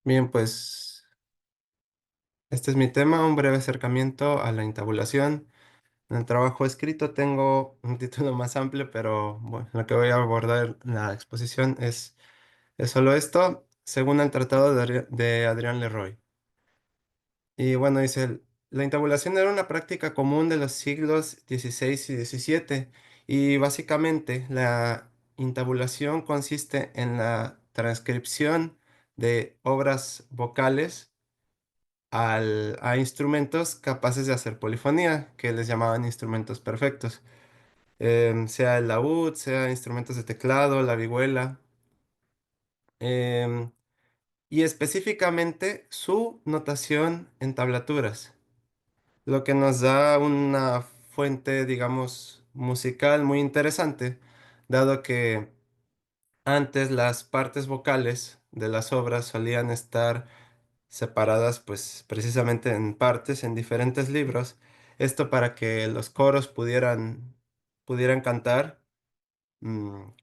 Bien, pues este es mi tema, un breve acercamiento a la intabulación. En el trabajo escrito tengo un título más amplio, pero bueno, lo que voy a abordar en la exposición es solo esto, según el tratado de Adrián Leroy. Y bueno, dice, la intabulación era una práctica común de los siglos XVI y XVII, y básicamente la intabulación consiste en la transcripción de obras vocales a instrumentos capaces de hacer polifonía, que les llamaban instrumentos perfectos. Sea el laúd, sea instrumentos de teclado, la vihuela, em, y específicamente su notación en tablaturas, lo que nos da una fuente, digamos, musical muy interesante, dado que antes las partes vocales de las obras solían estar separadas pues precisamente en partes, en diferentes libros. Esto para que los coros pudieran cantar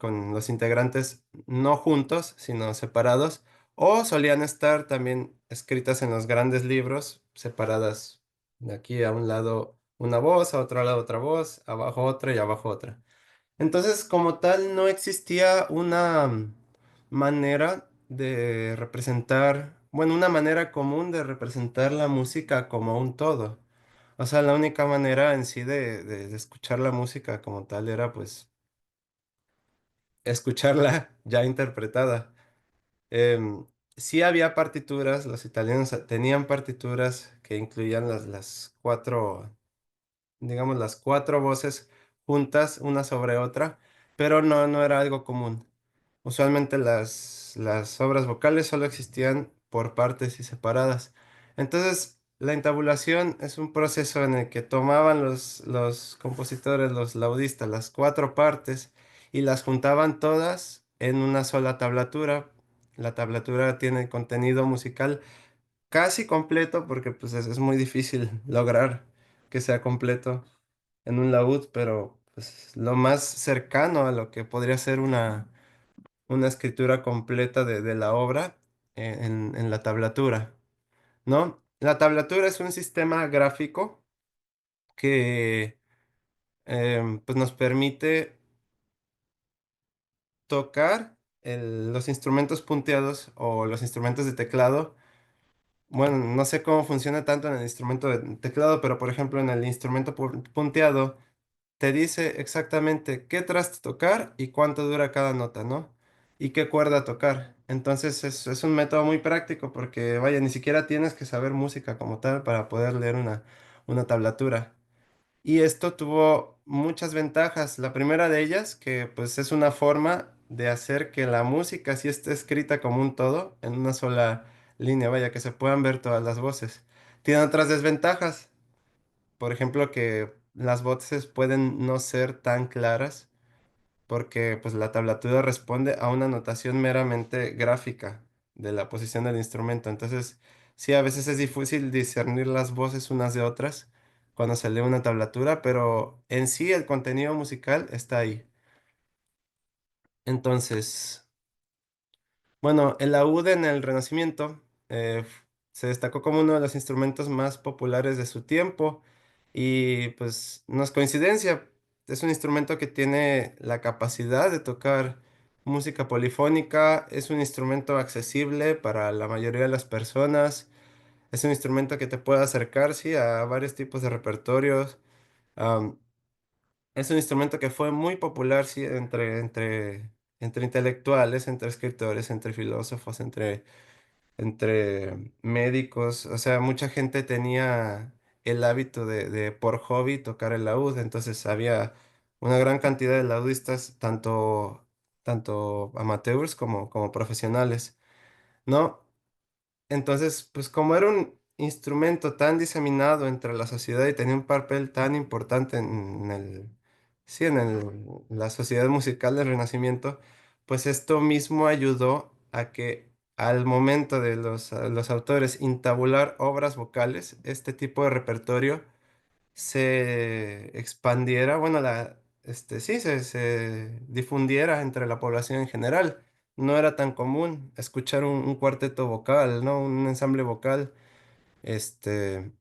con los integrantes no juntos, sino separados, o solían estar también escritas en los grandes libros, separadas de aquí a un lado una voz, a otro lado otra voz, abajo otra y abajo otra. Entonces, como tal, no existía una manera de representar, bueno, una manera común de representar la música como un todo. O sea, la única manera en sí de escuchar la música como tal era pues escucharla ya interpretada. Sí había partituras, los italianos tenían partituras que incluían las cuatro, digamos, las cuatro voces juntas una sobre otra, pero no era algo común. Usualmente las obras vocales solo existían por partes y separadas. Entonces, la intabulación es un proceso en el que tomaban los compositores, los laudistas, las cuatro partes y las juntaban todas en una sola tablatura. La tablatura tiene contenido musical casi completo porque pues es muy difícil lograr que sea completo en un laúd, pero pues lo más cercano a lo que podría ser una escritura completa de la obra en la tablatura, ¿no? La tablatura es un sistema gráfico que pues nos permite tocar los instrumentos punteados o los instrumentos de teclado. Bueno, no sé cómo funciona tanto en el instrumento de teclado, pero por ejemplo en el instrumento punteado te dice exactamente qué traste tocar y cuánto dura cada nota, ¿no? Y qué cuerda tocar. Entonces es un método muy práctico porque, vaya, ni siquiera tienes que saber música como tal para poder leer una tablatura. Y esto tuvo muchas ventajas. La primera de ellas, que pues es una forma de hacer que la música sí esté escrita como un todo, en una sola línea, vaya, que se puedan ver todas las voces. Tiene otras desventajas. Por ejemplo, que las voces pueden no ser tan claras porque pues la tablatura responde a una notación meramente gráfica de la posición del instrumento. Entonces, sí, a veces es difícil discernir las voces unas de otras cuando se lee una tablatura, pero en sí el contenido musical está ahí. Entonces, bueno, el laúd en el Renacimiento se destacó como uno de los instrumentos más populares de su tiempo y pues no es coincidencia, es un instrumento que tiene la capacidad de tocar música polifónica, es un instrumento accesible para la mayoría de las personas, es un instrumento que te puede acercar, sí, a varios tipos de repertorios. am, es un instrumento que fue muy popular, sí, entre intelectuales, entre escritores, entre filósofos, entre médicos. O sea, mucha gente tenía el hábito de por hobby tocar el laúd. Entonces había una gran cantidad de laudistas, tanto amateurs como profesionales, ¿no? Entonces, pues como era un instrumento tan diseminado entre la sociedad y tenía un papel tan importante sí, la sociedad musical del Renacimiento, pues esto mismo ayudó a que al momento de los autores intabular obras vocales, este tipo de repertorio se expandiera, bueno, sí, se difundiera entre la población en general. no era tan común escuchar un cuarteto vocal, ¿no? Un ensamble vocal, este,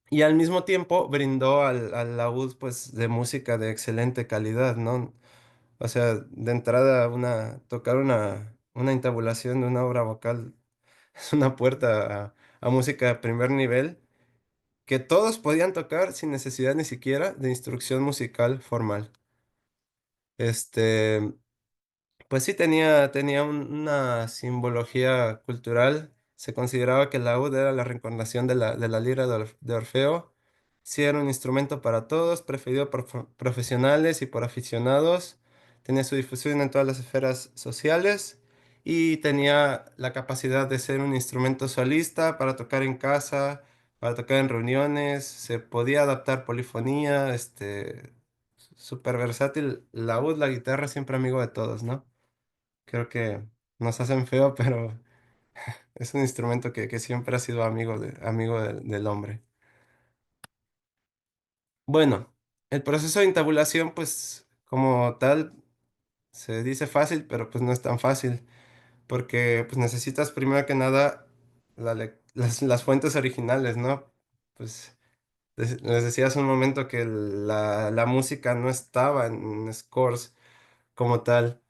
y al mismo tiempo brindó al laúd, pues, de música de excelente calidad, ¿no? O sea, de entrada, tocar una intabulación de una obra vocal es una puerta a música de primer nivel que todos podían tocar sin necesidad ni siquiera de instrucción musical formal. Este, pues sí tenía una simbología cultural. Se consideraba que el laúd era la reencarnación de la lira de Orfeo. Sí era un instrumento para todos, preferido por profesionales y por aficionados. Tenía su difusión en todas las esferas sociales y tenía la capacidad de ser un instrumento solista para tocar en casa, para tocar en reuniones. Se podía adaptar polifonía, súper versátil. Laúd, la guitarra, siempre amigo de todos, ¿no? Creo que nos hacen feo, pero es un instrumento que siempre ha sido amigo del hombre. Bueno, el proceso de intabulación, pues como tal, se dice fácil, pero pues no es tan fácil, porque pues necesitas primero que nada las fuentes originales, ¿no? Pues les decía hace un momento que la música no estaba en scores como tal,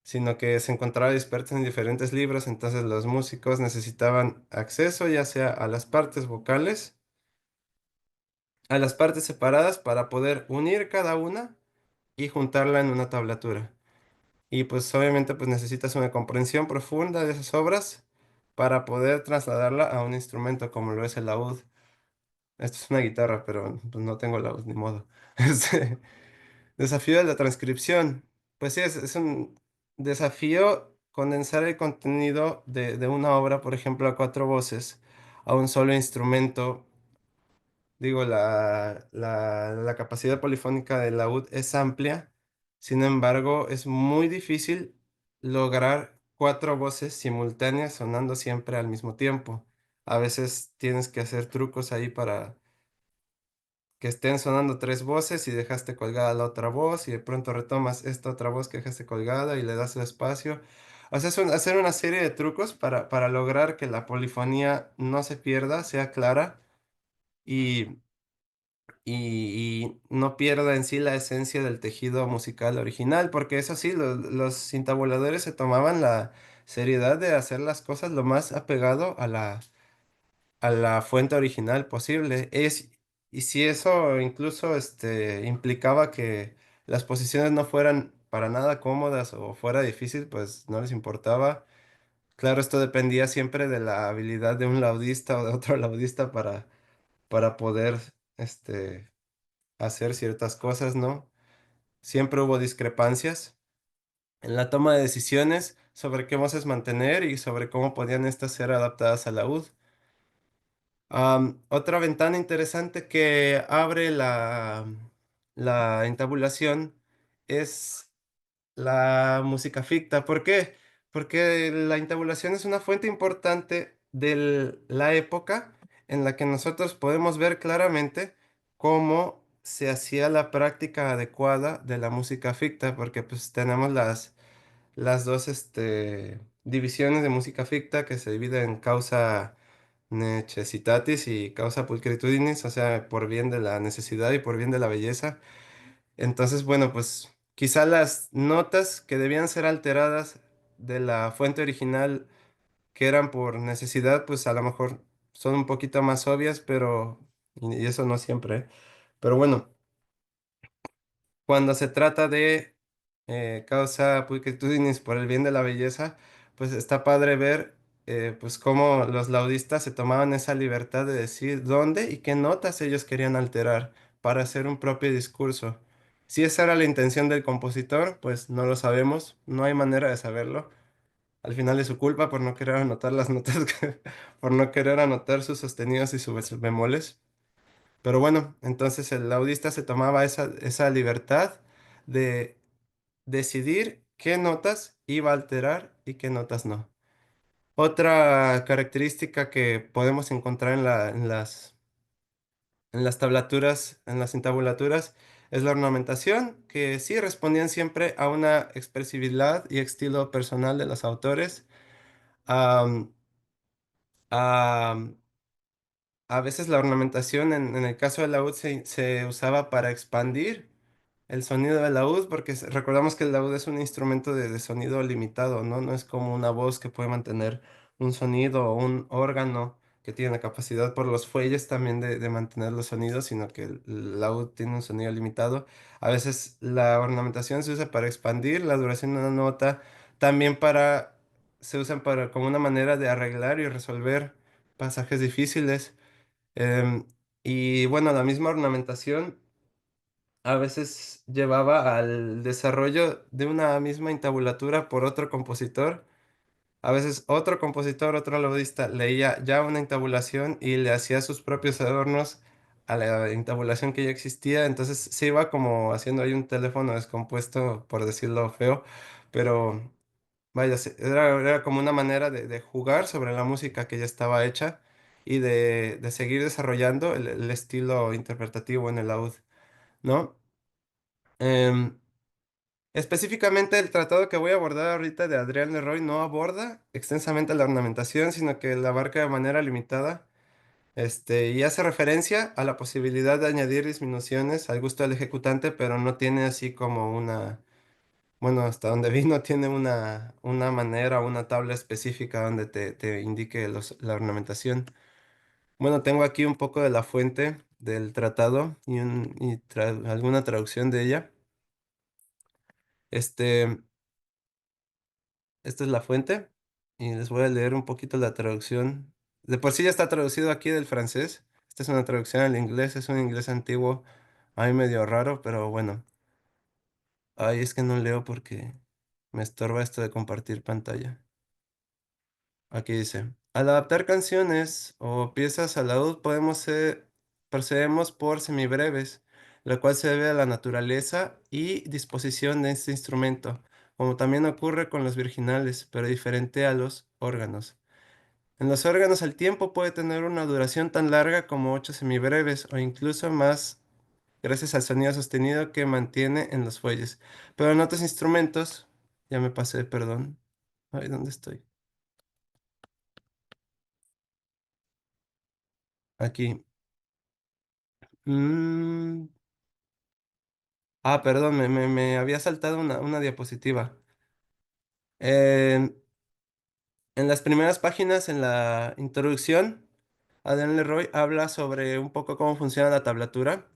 sino que se encontraba dispersa en diferentes libros, entonces los músicos necesitaban acceso ya sea a las partes vocales, a las partes separadas para poder unir cada una y juntarla en una tablatura. Y pues obviamente pues necesitas una comprensión profunda de esas obras para poder trasladarla a un instrumento como lo es el laúd. Esto es una guitarra, pero pues no tengo laúd, ni modo. Este, Desafío de la transcripción. Pues sí, es un desafío condensar el contenido de una obra, por ejemplo, a cuatro voces, a un solo instrumento. Digo, la capacidad polifónica del laúd es amplia, sin embargo, es muy difícil lograr cuatro voces simultáneas sonando siempre al mismo tiempo. A veces tienes que hacer trucos ahí para que estén sonando tres voces y dejaste colgada la otra voz y de pronto retomas esta otra voz que dejaste colgada y le das el espacio. O sea, hacer una serie de trucos para lograr que la polifonía no se pierda, sea clara y, y no pierda en sí la esencia del tejido musical original, porque eso sí, los intabuladores se tomaban la seriedad de hacer las cosas lo más apegado a la fuente original posible. Y si eso incluso implicaba que las posiciones no fueran para nada cómodas o fuera difícil, pues no les importaba. Claro, esto dependía siempre de la habilidad de un laudista o de otro laudista para poder hacer ciertas cosas, ¿no? Siempre hubo discrepancias en la toma de decisiones sobre qué voces mantener y sobre cómo podían estas ser adaptadas a la laúd. Otra ventana interesante que abre la entabulación es la música ficta. ¿Por qué? Porque la entabulación es una fuente importante de la época en la que nosotros podemos ver claramente cómo se hacía la práctica adecuada de la música ficta, porque pues tenemos las dos divisiones de música ficta que se dividen en causa necessitatis y causa pulchritudinis, o sea, por bien de la necesidad y por bien de la belleza. Entonces, bueno, pues quizá las notas que debían ser alteradas de la fuente original, que eran por necesidad, pues a lo mejor son un poquito más obvias, pero, y eso no siempre, ¿eh? Pero bueno, cuando se trata de causa pulchritudinis por el bien de la belleza, pues está padre ver pues cómo los laudistas se tomaban esa libertad de decir dónde y qué notas ellos querían alterar para hacer un propio discurso. Si esa era la intención del compositor, pues no lo sabemos, no hay manera de saberlo. Al final es su culpa por no querer anotar las notas, por no querer anotar sus sostenidos y sus bemoles. Pero bueno, entonces el laudista se tomaba esa libertad de decidir qué notas iba a alterar y qué notas no. Otra característica que podemos encontrar en las tablaturas, en las entabulaturas, es la ornamentación, que sí respondían siempre a una expresividad y estilo personal de los autores. Am, am, a veces la ornamentación, en el caso del laúd, se usaba para expandir el sonido del laúd, porque recordamos que el laúd es un instrumento de sonido limitado, ¿no? No es como una voz que puede mantener un sonido o un órgano que tiene la capacidad por los fuelles también de mantener los sonidos, sino que el laúd tiene un sonido limitado. A veces la ornamentación se usa para expandir la duración de una nota, también se usan para, como una manera de arreglar y resolver pasajes difíciles. Em, y bueno, la misma ornamentación a veces llevaba al desarrollo de una misma intabulatura por otro compositor. A veces otro compositor, otro laudista, leía ya una intabulación y le hacía sus propios adornos a la intabulación que ya existía. Entonces se iba como haciendo ahí un teléfono descompuesto, por decirlo feo, pero vaya, era como una manera de jugar sobre la música que ya estaba hecha y de seguir desarrollando el estilo interpretativo en el laúd, ¿no? Em, Específicamente el tratado que voy a abordar ahorita de Adrián Leroy no aborda extensamente la ornamentación, sino que la abarca de manera limitada, y hace referencia a la posibilidad de añadir disminuciones al gusto del ejecutante, pero no tiene así como bueno, hasta donde vi no tiene una manera, una tabla específica donde te indique la ornamentación. Bueno, tengo aquí un poco de la fuente del tratado y alguna traducción de ella. Este, Esta es la fuente y les voy a leer un poquito la traducción. De por sí ya está traducido aquí del francés. Esta es una traducción al inglés, es un inglés antiguo, ahí medio raro, pero bueno. Ay, es que no leo porque me estorba esto de compartir pantalla. Aquí dice, al adaptar canciones o piezas al laúd procedemos por semibreves, lo cual se debe a la naturaleza y disposición de este instrumento, como también ocurre con los virginales, pero diferente a los órganos. En los órganos el tiempo puede tener una duración tan larga como 8 semibreves o incluso más gracias al sonido sostenido que mantiene en los fuelles. Pero en otros instrumentos, ya me pasé, perdón. Ay, ¿dónde estoy? Aquí. Mm, perdón, me había saltado una diapositiva. En, en las primeras páginas, en la introducción, Adrián Leroy habla sobre un poco cómo funciona la tablatura.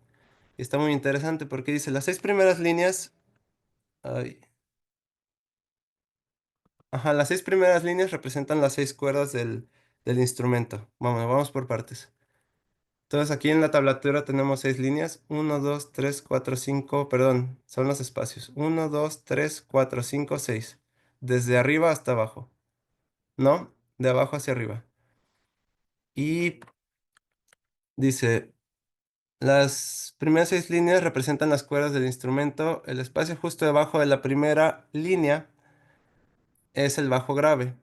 Y está muy interesante porque dice, las 6 primeras líneas, ay, ajá, las 6 primeras líneas representan las 6 cuerdas del instrumento. Vamos por partes. Entonces aquí en la tablatura tenemos 6 líneas. Uno, 2, 3, 4, 5. Perdón, son los espacios. Uno, 2, 3, 4, 5, 6. Desde arriba hasta abajo. ¿No? De abajo hacia arriba. Y dice, las primeras 6 líneas representan las cuerdas del instrumento. El espacio justo debajo de la primera línea es el bajo grave.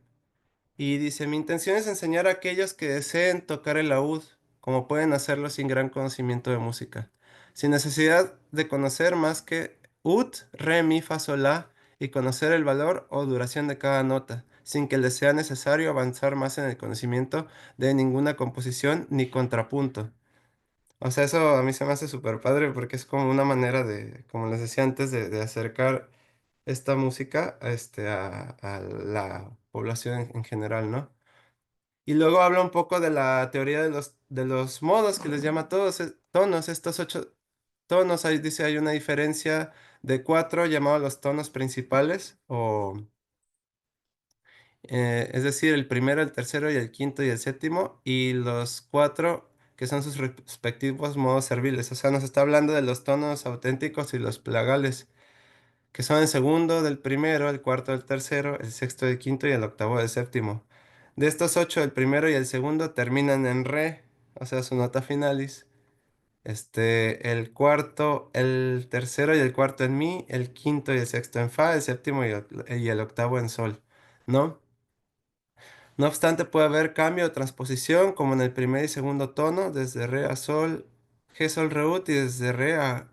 Y dice, mi intención es enseñar a aquellos que deseen tocar el laúd, como pueden hacerlo sin gran conocimiento de música, sin necesidad de conocer más que ut, re, mi, fa, sol, la, y conocer el valor o duración de cada nota, sin que les sea necesario avanzar más en el conocimiento de ninguna composición ni contrapunto. O sea, eso a mí se me hace súper padre porque es como una manera de, como les decía antes, de acercar esta música a la población en general, ¿no? Y luego habla un poco de la teoría de los modos, que les llama todos tonos, estos 8 tonos. Ahí dice, hay una diferencia de 4 llamados los tonos principales, es decir, el primero, el tercero y el quinto y el séptimo, y los 4 que son sus respectivos modos serviles. O sea, nos está hablando de los tonos auténticos y los plagales, que son el segundo del primero, el cuarto del tercero, el sexto del quinto y el octavo del séptimo. De estos 8, el primero y el segundo terminan en re, o sea, su nota finalis. El cuarto, el tercero y el cuarto en mi, el quinto y el sexto en fa, el séptimo y el octavo en sol, ¿no? No obstante, puede haber cambio de transposición, como en el primer y segundo tono, desde re a sol, g sol re ut, y desde re a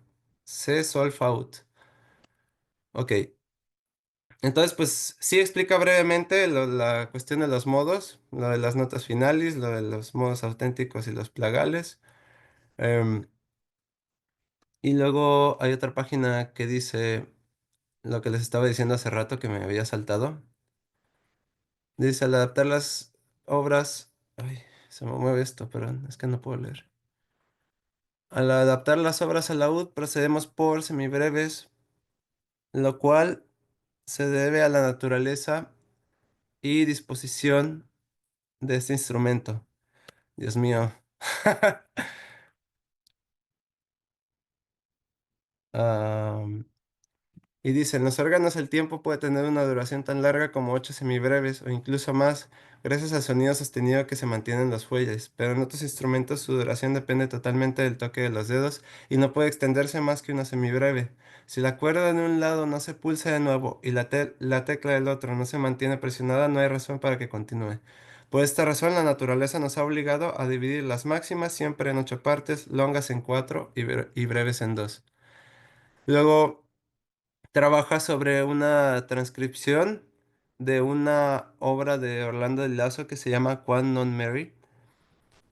C, sol, fa, ut. Ok. Entonces, pues sí explica brevemente la cuestión de los modos, lo de las notas finales, lo de los modos auténticos y los plagales. Em, y luego hay otra página que dice lo que les estaba diciendo hace rato que me había saltado. Dice, al adaptar las obras... Ay, se me mueve esto, perdón, es que no puedo leer. Al adaptar las obras a la UD procedemos por semibreves, lo cual se debe a la naturaleza y disposición de este instrumento. Dios mío. Am, y dice, en los órganos el tiempo puede tener una duración tan larga como 8 semibreves o incluso más, gracias al sonido sostenido que se mantiene en los fuelles, pero en otros instrumentos su duración depende totalmente del toque de los dedos y no puede extenderse más que una semibreve. Si la cuerda de un lado no se pulsa de nuevo y la tecla del otro no se mantiene presionada, no hay razón para que continúe. Por esta razón, la naturaleza nos ha obligado a dividir las máximas siempre en 8 partes, longas en 4 y breves en 2. Luego trabaja sobre una transcripción de una obra de Orlando Di Lasso que se llama Quan non Mary.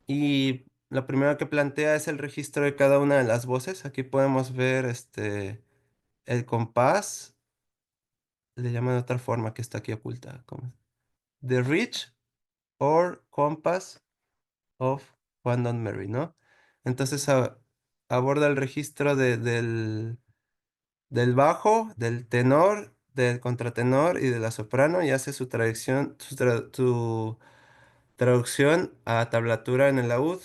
Y lo primero que plantea es el registro de cada una de las voces. Aquí podemos ver el compás, le llaman de otra forma que está aquí oculta. ¿Cómo es? The Reach or Compass of Quan non Mary, ¿no? Entonces aborda el registro del bajo, del tenor, del contratenor y de la soprano y hace su traducción, su traducción a tablatura en el laúd.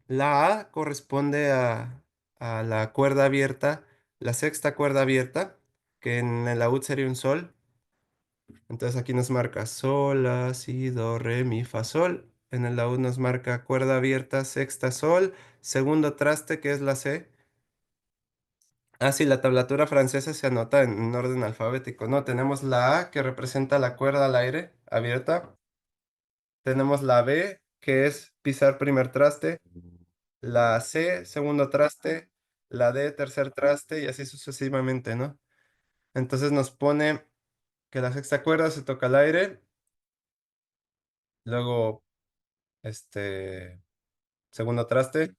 La A corresponde a la cuerda abierta, la sexta cuerda abierta, que en el laúd sería un sol. Entonces aquí nos marca sol, la, si, do, re, mi, fa, sol. En el laúd nos marca cuerda abierta, sexta, sol, segundo traste, que es la C. Ah, sí, la tablatura francesa se anota en orden alfabético, ¿no? Tenemos la A, que representa la cuerda al aire, abierta. Tenemos la B, que es pisar primer traste. La C, segundo traste. La D, tercer traste, y así sucesivamente, ¿no? Entonces nos pone que la sexta cuerda se toca al aire. Luego, segundo traste.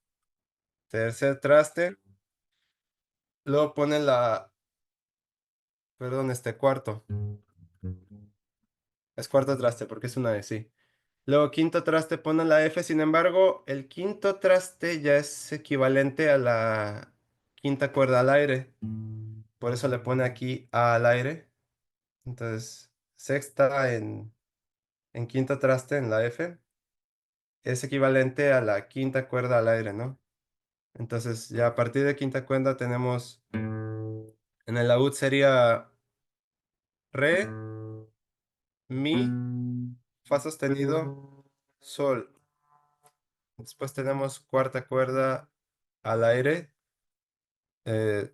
Tercer traste. Luego pone perdón, cuarto. Es cuarto traste porque es una E, sí. Luego, quinto traste pone la F, sin embargo, el quinto traste ya es equivalente a la quinta cuerda al aire. Por eso le pone aquí A al aire. Entonces, sexta en quinto traste, en la F, es equivalente a la quinta cuerda al aire, ¿no? Entonces, ya a partir de quinta cuerda tenemos, en el laúd sería re, mi, fa sostenido, sol. Después tenemos cuarta cuerda al aire. eh,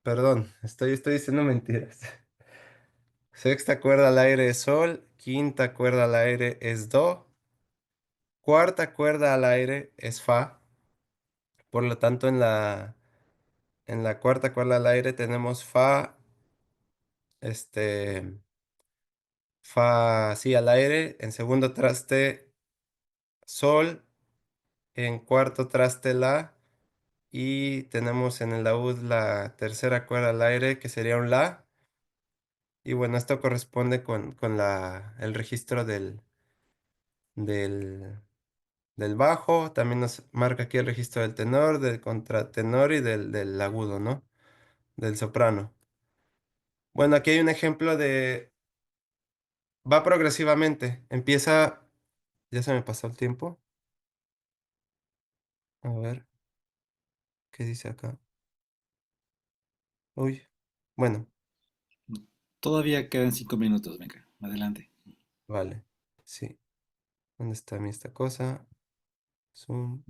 Perdón, estoy diciendo mentiras. Sexta cuerda al aire es sol, quinta cuerda al aire es do, cuarta cuerda al aire es fa. Por lo tanto, en la cuarta cuerda al aire tenemos fa, este, fa, sí, al aire. En segundo traste, sol. En cuarto traste, la. Y tenemos en el laúd la tercera cuerda al aire, que sería un la. Y bueno, esto corresponde con el registro del, del bajo. También nos marca aquí el registro del tenor, del contratenor y del agudo, ¿no? Del soprano. Bueno, aquí hay un ejemplo de... Va progresivamente. Empieza... Ya se me pasó el tiempo. A ver, ¿qué dice acá? Uy. Bueno, Todavía quedan 5 minutos, venga, adelante. vale. Sí. ¿Dónde está esta cosa? Zoom.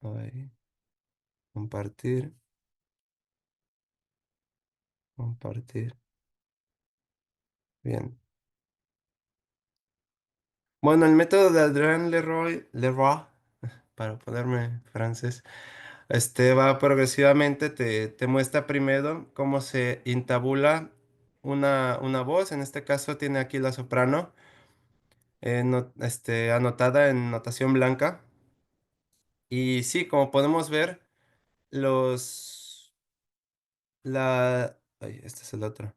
Ahí. Compartir. Compartir. Bien. Bueno, el método de Adrien Leroy, para ponerme francés. Va progresivamente, te muestra primero cómo se intabula una voz. En este caso tiene aquí la soprano, anotada en notación blanca. Y sí, como podemos ver, los, ay, este es el otro.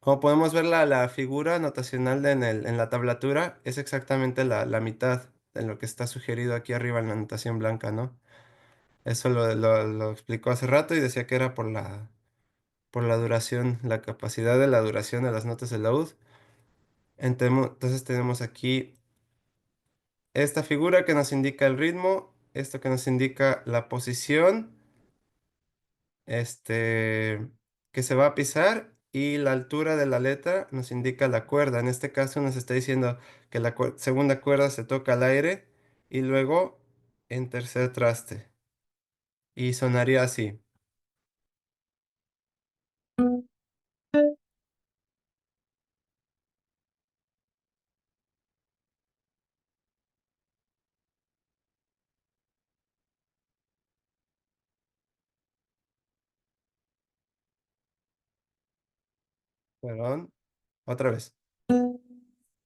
Como podemos ver, la figura notacional en la tablatura es exactamente la mitad de lo que está sugerido aquí arriba en la notación blanca, ¿no? Eso lo explicó hace rato y decía que era por la duración, la capacidad de la duración de las notas de laúd. Entonces tenemos aquí esta figura que nos indica el ritmo, esto que nos indica la posición, este, que se va a pisar y la altura de la letra nos indica la cuerda. En este caso nos está diciendo que la segunda cuerda se toca al aire y luego en tercer traste. Y sonaría así. Perdón, otra vez.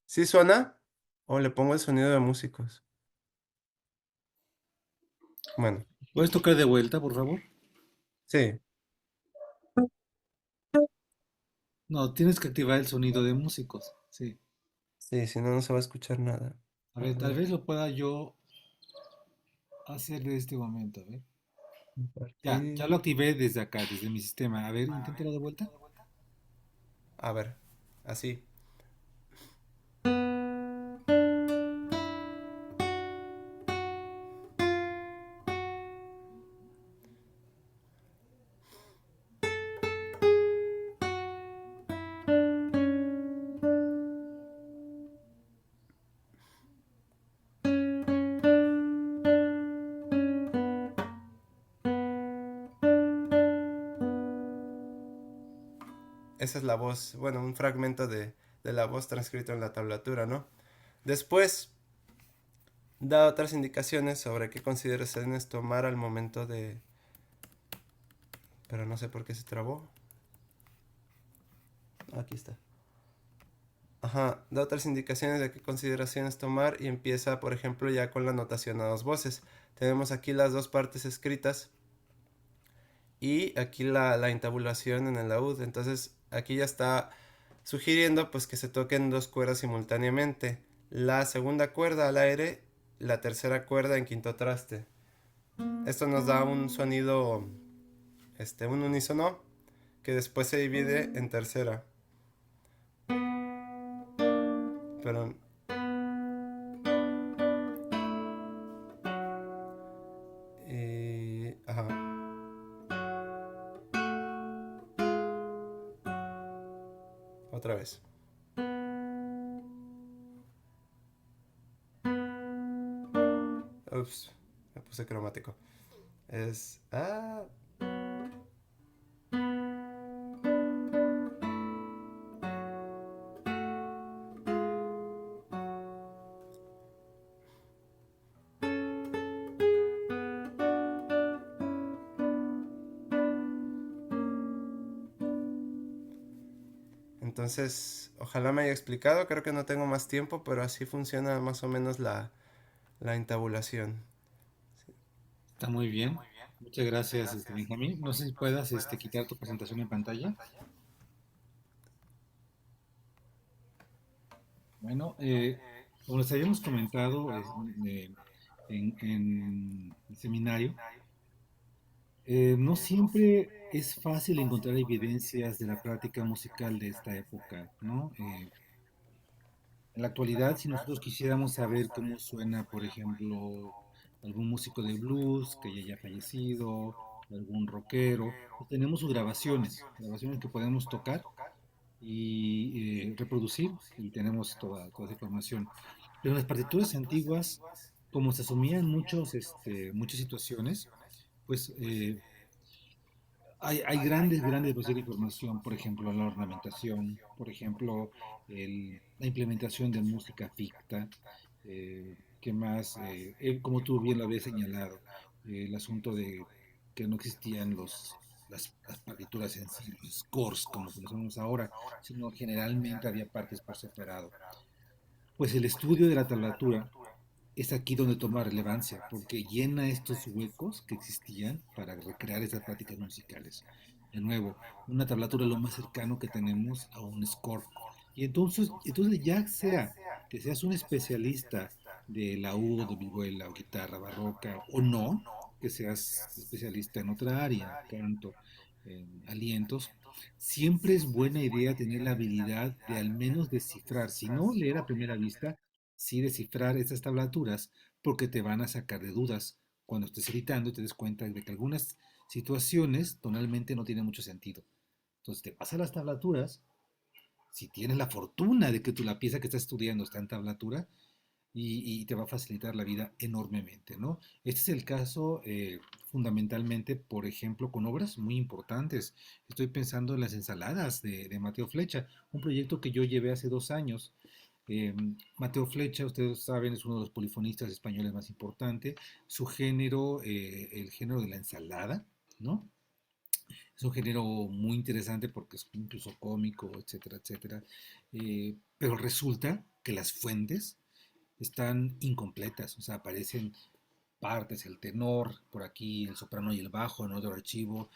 ¿Sí suena? O le pongo el sonido de músicos. Bueno, ¿Puedes tocar de vuelta, por favor? sí, No, tienes que activar el sonido de músicos. Sí. sí, si no, no se va a escuchar nada. A A ver, tal ver, vez lo pueda yo hacer de este momento. A ver. Ya compartir. lo activé desde acá, desde mi sistema. A ver, inténtalo de vuelta. A ver, así. Esa es la voz, bueno, un fragmento de la voz transcrito en la tablatura, ¿no? Después da otras indicaciones sobre qué consideraciones tomar al momento de... Pero no sé por qué se trabó. Aquí está. Ajá, da otras indicaciones de qué consideraciones tomar y empieza, por ejemplo, ya con la notación a dos voces. Tenemos aquí las dos partes escritas y aquí la intabulación en el laúd. Entonces aquí ya está sugiriendo pues que se toquen dos cuerdas simultáneamente. La segunda cuerda al aire, la tercera cuerda en quinto traste. Esto nos da un sonido, un unísono que después se divide en tercera. Pero, ajá, otra vez. Ups, me puse cromático. Entonces, ojalá me haya explicado. Creo que no tengo más tiempo, pero así funciona más o menos la intabulación. Está muy bien. Muchas gracias, Benjamín. No sé si puedas quitar tu presentación en pantalla. Bueno, como les habíamos comentado en el seminario, no siempre es fácil encontrar evidencias de la práctica musical de esta época, ¿no? En la actualidad, si nosotros quisiéramos saber cómo suena, por ejemplo, algún músico de blues que ya haya fallecido, algún rockero, pues tenemos sus grabaciones, grabaciones que podemos tocar y reproducir y tenemos toda esa información. Pero en las partituras antiguas, como se asumían muchas situaciones, pues hay grandes vacíos de información, por ejemplo, la ornamentación, por ejemplo, la implementación de música ficta. ¿Qué más? Como tú bien lo habías señalado, el asunto de que no existían las partituras en sí, los scores como conocemos ahora, sino generalmente había partes por separado. Pues el estudio de la tablatura es aquí donde toma relevancia, porque llena estos huecos que existían para recrear esas prácticas musicales. De nuevo, una tablatura es lo más cercano que tenemos a un score. Y entonces ya sea que seas un especialista de laúd, de vihuela o guitarra barroca o no, que seas especialista en otra área, canto, en alientos, siempre es buena idea tener la habilidad de al menos descifrar, si no leer a primera vista, sí descifrar estas tablaturas porque te van a sacar de dudas cuando estés editando y te des cuenta de que algunas situaciones tonalmente no tienen mucho sentido. Entonces te pasas las tablaturas, si tienes la fortuna de que la pieza que estás estudiando está en tablatura, y te va a facilitar la vida enormemente, ¿no? Este es el caso fundamentalmente, por ejemplo, con obras muy importantes. Estoy pensando en las ensaladas de Mateo Flecha, un proyecto que yo llevé hace 2 años. Mateo Flecha, ustedes saben, es uno de los polifonistas españoles más importantes. Su género, el género de la ensalada, ¿no? Es un género muy interesante porque es incluso cómico, etcétera, etcétera. Pero resulta que las fuentes están incompletas, o sea, aparecen partes, el tenor, por aquí el soprano y el bajo en otro archivo,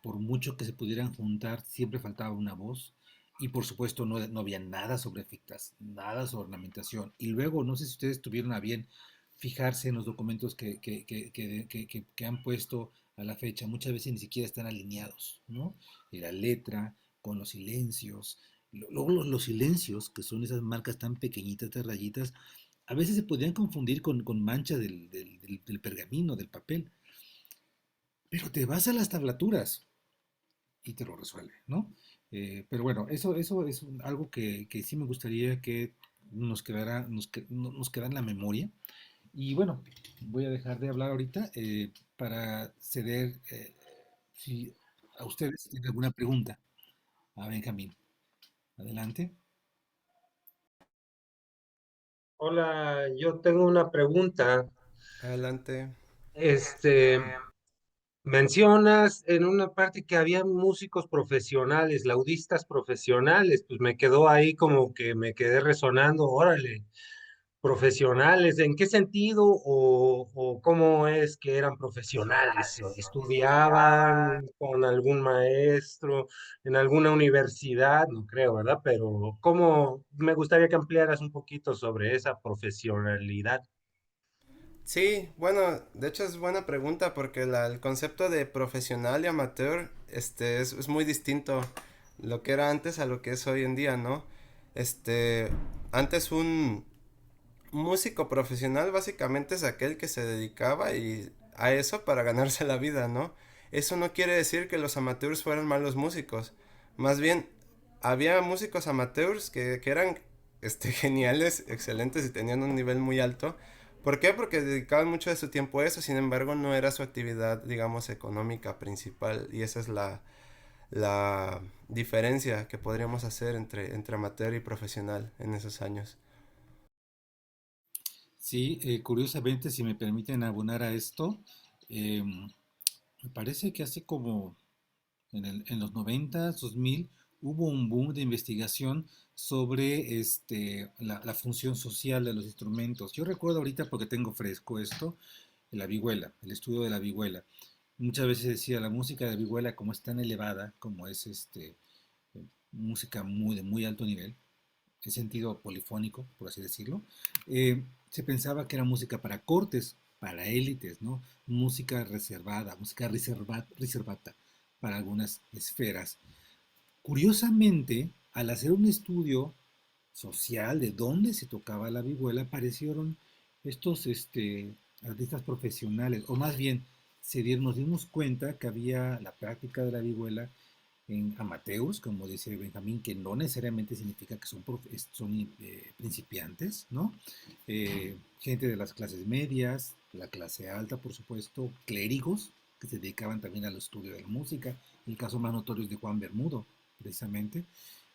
por mucho que se pudieran juntar, siempre faltaba una voz. Y por supuesto no había nada sobre fictas, nada sobre ornamentación. Y luego, no sé si ustedes tuvieron a bien fijarse en los documentos que han puesto a la fecha, muchas veces ni siquiera están alineados, ¿no? Y la letra con los silencios. Luego los silencios, que son esas marcas tan pequeñitas de rayitas, a veces se podrían confundir con mancha del pergamino, del papel, pero te vas a las tablaturas y te lo resuelve, ¿no? Pero bueno, eso es algo que sí me gustaría que nos quedara en la memoria. Y bueno, voy a dejar de hablar ahorita para ceder, si a ustedes tienen alguna pregunta. A Benjamín, adelante. Hola, yo tengo una pregunta. Adelante. Este, mencionas en una parte que había músicos profesionales, laudistas profesionales, pues me quedó ahí como que me quedé resonando, órale, profesionales, ¿en qué sentido o cómo es que eran profesionales? ¿Estudiaban con algún maestro en alguna universidad? No creo, ¿verdad? Pero ¿cómo? Me gustaría que ampliaras un poquito sobre esa profesionalidad. Sí, bueno, de hecho es buena pregunta porque el concepto de profesional y amateur es muy distinto lo que era antes a lo que es hoy en día, ¿no? Este, antes un músico profesional básicamente es aquel que se dedicaba a eso para ganarse la vida, ¿no? Eso no quiere decir que los amateurs fueran malos músicos. Más bien, había músicos amateurs que eran geniales, excelentes y tenían un nivel muy alto. ¿Por qué? Porque dedicaban mucho de su tiempo a eso, sin embargo no era su actividad, digamos, económica principal. Y esa es la diferencia que podríamos hacer entre amateur y profesional en esos años. Sí, curiosamente, si me permiten abonar a esto, me parece que hace como en los 90, 2000, hubo un boom de investigación sobre la función social de los instrumentos. Yo recuerdo ahorita, porque tengo fresco esto, la vihuela, el estudio de la vihuela. Muchas veces decía, la música de vihuela, como es tan elevada, como es música de muy alto nivel, en sentido polifónico, por así decirlo, se pensaba que era música para cortes, para élites, ¿no? Música reservada, reservata para algunas esferas. Curiosamente, al hacer un estudio social de dónde se tocaba la vihuela, aparecieron estos artistas profesionales, o más bien nos dimos cuenta que había la práctica de la vihuela en amateurs, como dice Benjamín, que no necesariamente significa que son principiantes, ¿no? Gente de las clases medias, la clase alta, por supuesto, clérigos, que se dedicaban también al estudio de la música, el caso más notorio es de Juan Bermudo, precisamente,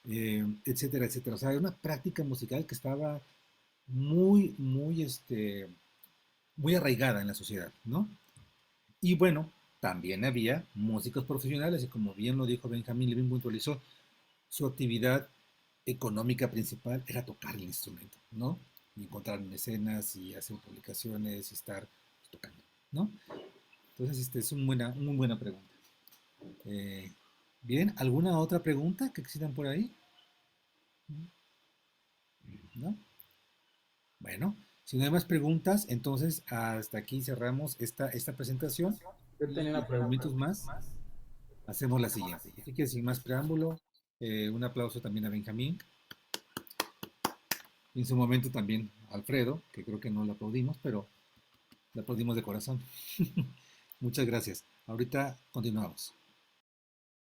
etcétera, etcétera. O sea, era una práctica musical que estaba muy arraigada en la sociedad, ¿no? Y bueno, también había músicos profesionales y como bien lo dijo Benjamín, bien puntualizó, su actividad económica principal era tocar el instrumento, ¿no? Y encontrar en escenas y hacer publicaciones y estar tocando, ¿no? Entonces, es una muy buena pregunta. Eh, bien, ¿alguna otra pregunta que existan por ahí? ¿No? Bueno, si no hay más preguntas, entonces hasta aquí cerramos esta presentación Yo tenía y una en pregunta. momentos más hacemos la siguiente. Así que sin más preámbulo, un aplauso también a Benjamín y en su momento también a Alfredo, que creo que no le aplaudimos, pero le aplaudimos de corazón. Muchas gracias. Ahorita continuamos.